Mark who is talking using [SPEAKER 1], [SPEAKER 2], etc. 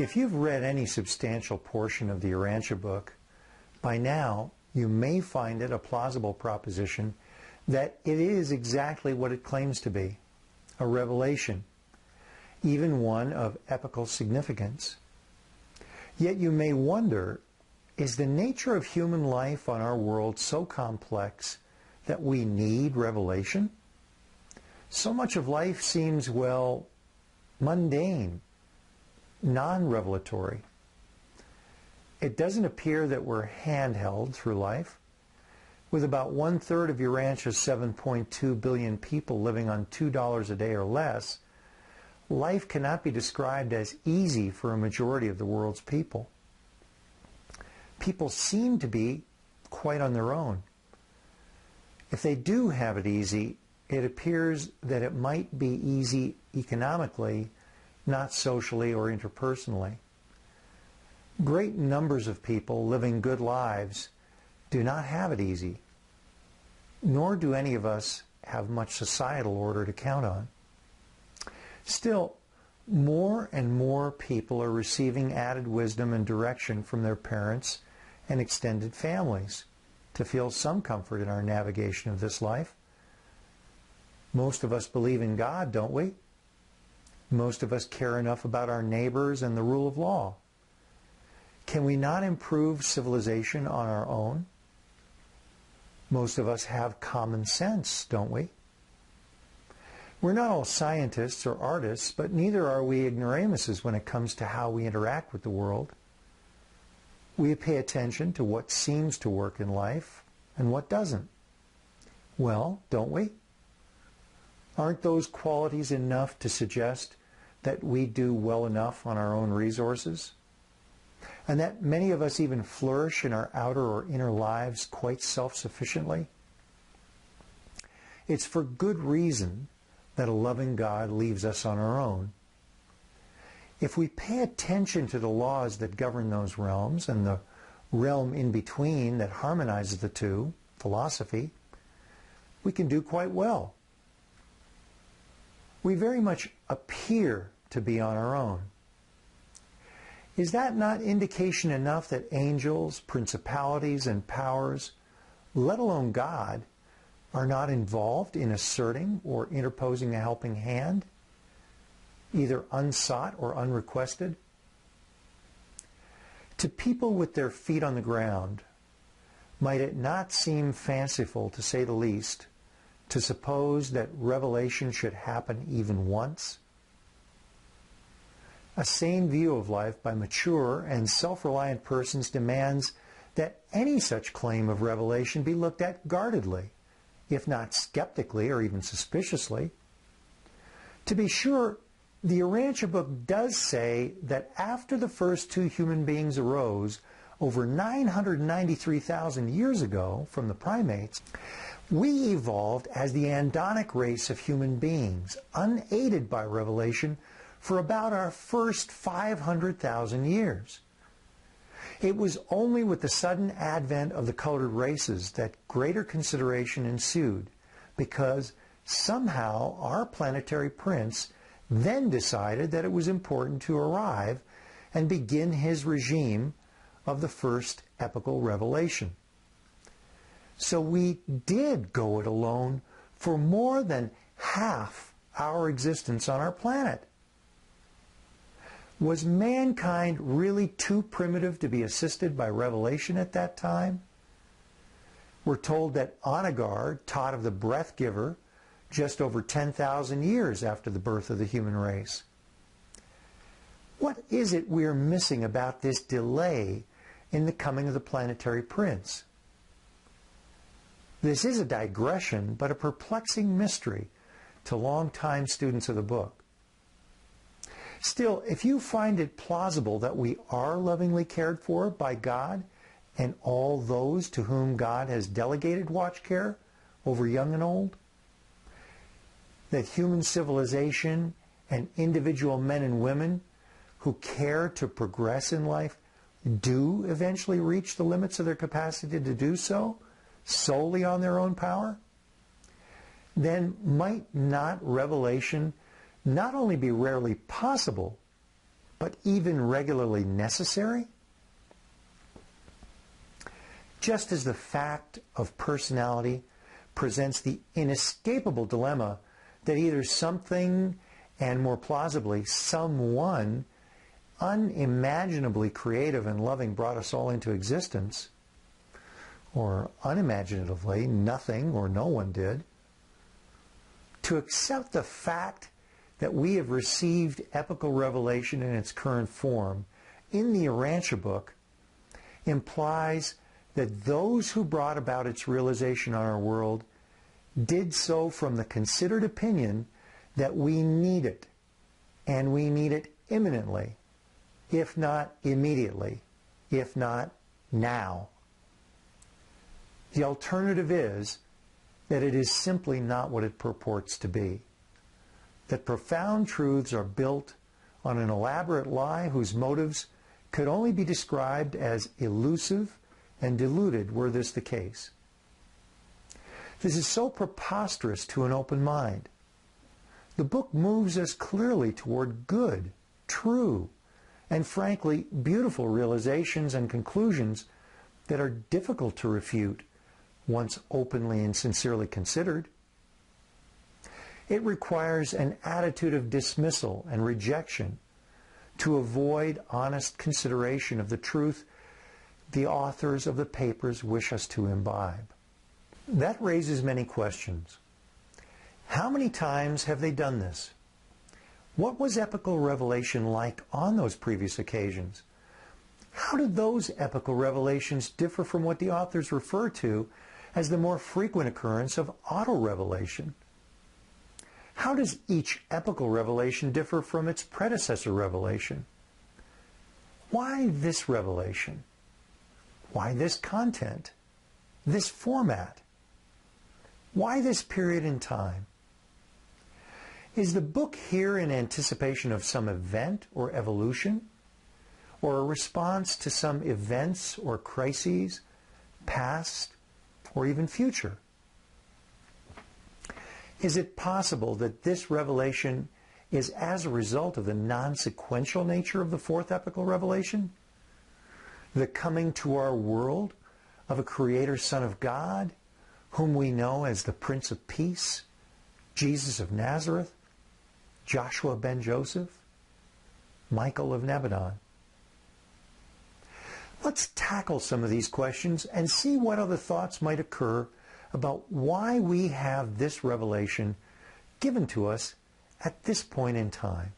[SPEAKER 1] If you've read any substantial portion of the Urantia book, by now you may find it a plausible proposition that it is exactly what it claims to be, a revelation, even one of epical significance. Yet you may wonder, is the nature of human life on our world so complex that we need revelation? So much of life seems, well, mundane, non-revelatory. It doesn't appear that we're handheld through life. With about 1/3 of Urantia's 7.2 billion people living on $2 a day or less, life cannot be described as easy for a majority of the world's people. People seem to be quite on their own. If they do have it easy, it appears that it might be easy economically, not socially or interpersonally. Great numbers of people living good lives do not have it easy, nor do any of us have much societal order to count on. Still, more and more people are receiving added wisdom and direction from their parents and extended families to feel some comfort in our navigation of this life. Most of us believe in God, don't we? Most of us care enough about our neighbors and the rule of law. Can we not improve civilization on our own? Most of us have common sense, don't we? We're not all scientists or artists, but neither are we ignoramuses when it comes to how we interact with the world. We pay attention to what seems to work in life and what doesn't. Well, don't we? Aren't those qualities enough to suggest that we do well enough on our own resources? And that many of us even flourish in our outer or inner lives quite self-sufficiently? It's for good reason that a loving God leaves us on our own. If we pay attention to the laws that govern those realms and the realm in between that harmonizes the two, philosophy, we can do quite well. We very much appear to be on our own. Is that not indication enough that angels, principalities, and powers, let alone God, are not involved in asserting or interposing a helping hand, either unsought or unrequested? To people with their feet on the ground, might it not seem fanciful, to say the least, to suppose that revelation should happen even once? A sane view of life by mature and self-reliant persons demands that any such claim of revelation be looked at guardedly, if not skeptically or even suspiciously. To be sure, the Urantia book does say that after the first two human beings arose over 993,000 years ago from the primates, we evolved as the andonic race of human beings, unaided by revelation, for about our first 500,000 years. It was only with the sudden advent of the colored races that greater consideration ensued, because somehow our planetary prince then decided that it was important to arrive and begin his regime of the first epical revelation. So we did go it alone for more than half our existence on our planet. Was mankind really too primitive to be assisted by revelation at that time? We're told that Anagar taught of the breath giver just over 10,000 years after the birth of the human race. What is it we're missing about this delay in the coming of the planetary prince? This is a digression, but a perplexing mystery to long-time students of the book. Still, if you find it plausible that we are lovingly cared for by God and all those to whom God has delegated watch care over young and old, that human civilization and individual men and women who care to progress in life do eventually reach the limits of their capacity to do so solely on their own power, then might not revelation not only be rarely possible, but even regularly necessary? Just as the fact of personality presents the inescapable dilemma that either something, and more plausibly someone, unimaginably creative and loving brought us all into existence, or unimaginatively nothing or no one did, to accept the fact that we have received epical revelation in its current form in the Urantia book implies that those who brought about its realization on our world did so from the considered opinion that we need it, and we need it imminently, if not immediately, if not now. The alternative is that it is simply not what it purports to be, that profound truths are built on an elaborate lie whose motives could only be described as elusive and deluded were this the case. This is so preposterous to an open mind. The book moves us clearly toward good, true, and frankly beautiful realizations and conclusions that are difficult to refute once openly and sincerely considered. It requires an attitude of dismissal and rejection to avoid honest consideration of the truth the authors of the papers wish us to imbibe. That raises many questions. How many times have they done this? What was epical revelation like on those previous occasions? How did those epical revelations differ from what the authors refer to as the more frequent occurrence of auto-revelation? How does each epical revelation differ from its predecessor revelation? Why this revelation? Why this content? This format? Why this period in time? Is the book here in anticipation of some event or evolution, or a response to some events or crises, past or even future? Is it possible that this revelation is as a result of the non-sequential nature of the fourth epical revelation? The coming to our world of a Creator Son of God, whom we know as the Prince of Peace, Jesus of Nazareth, Joshua ben Joseph, Michael of Nebadon. Let's tackle some of these questions and see what other thoughts might occur about why we have this revelation given to us at this point in time.